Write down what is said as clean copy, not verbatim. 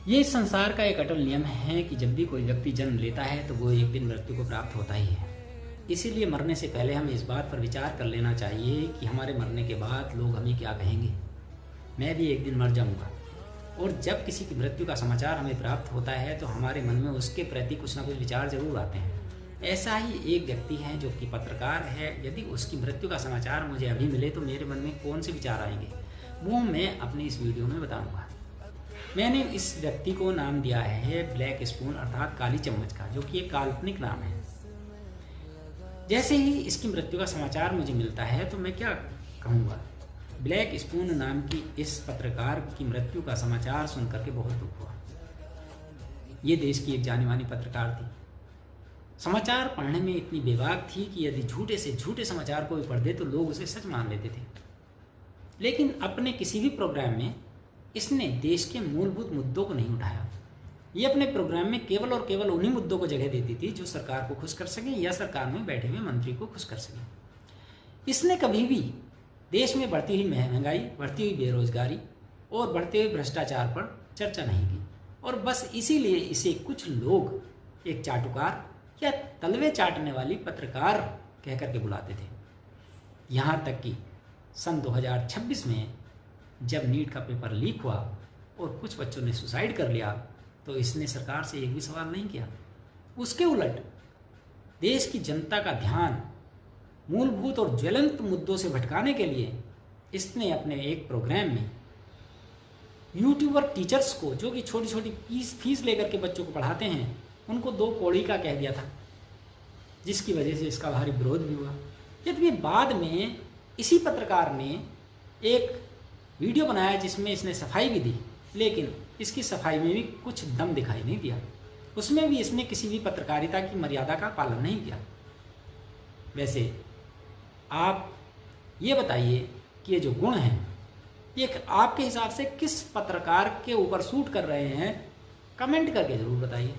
ये इस संसार का एक अटल नियम है कि जब भी कोई व्यक्ति जन्म लेता है तो वो एक दिन मृत्यु को प्राप्त होता ही है। इसीलिए मरने से पहले हमें इस बात पर विचार कर लेना चाहिए कि हमारे मरने के बाद लोग हमें क्या कहेंगे। मैं भी एक दिन मर जाऊंगा, और जब किसी की मृत्यु का समाचार हमें प्राप्त होता है तो हमारे मन में उसके प्रति कुछ ना कुछ विचार जरूर आते हैं। ऐसा ही एक व्यक्ति है जो कि पत्रकार है। यदि उसकी मृत्यु का समाचार मुझे अभी मिले तो मेरे मन में कौन से विचार आएंगे, वो मैं अपनी इस वीडियो में बताऊंगा। मैंने इस व्यक्ति को नाम दिया है ब्लैक स्पून अर्थात काली चम्मच का, जो कि एक काल्पनिक नाम है। जैसे ही इसकी मृत्यु का समाचार मुझे मिलता है तो मैं क्या कहूँगा। ब्लैक स्पून नाम की इस पत्रकार की मृत्यु का समाचार सुनकर के बहुत दुख हुआ। ये देश की एक जानी मानी पत्रकार थी। समाचार पढ़ने में इतनी बेबाक थी कि यदि झूठे से झूठे समाचार को भी पढ़ दे तो लोग उसे सच मान लेते थे। लेकिन अपने किसी भी प्रोग्राम में इसने देश के मूलभूत मुद्दों को नहीं उठाया। ये अपने प्रोग्राम में केवल और केवल उन्हीं मुद्दों को जगह देती थी जो सरकार को खुश कर सके या सरकार में बैठे हुए मंत्री को खुश कर सके। इसने कभी भी देश में बढ़ती हुई महंगाई, बढ़ती हुई बेरोजगारी और बढ़ते हुए भ्रष्टाचार पर चर्चा नहीं की, और बस इसीलिए इसे कुछ लोग एक चाटुकार या तलवे चाटने वाली पत्रकार कह करके बुलाते थे। यहाँ तक कि सन 2026 में जब नीट का पेपर लीक हुआ और कुछ बच्चों ने सुसाइड कर लिया तो इसने सरकार से एक भी सवाल नहीं किया। उसके उलट देश की जनता का ध्यान मूलभूत और ज्वलंत मुद्दों से भटकाने के लिए इसने अपने एक प्रोग्राम में यूट्यूबर टीचर्स को, जो कि छोटी छोटी फीस लेकर के बच्चों को पढ़ाते हैं, उनको 2 कौड़ी का कह दिया था, जिसकी वजह से इसका भारी विरोध भी हुआ। यद्यपि बाद में इसी पत्रकार ने एक वीडियो बनाया जिसमें इसने सफाई भी दी, लेकिन इसकी सफाई में भी कुछ दम दिखाई नहीं दिया। उसमें भी इसने किसी भी पत्रकारिता की मर्यादा का पालन नहीं किया। वैसे आप ये बताइए कि ये जो गुण हैं ये आपके हिसाब से किस पत्रकार के ऊपर सूट कर रहे हैं, कमेंट करके ज़रूर बताइए।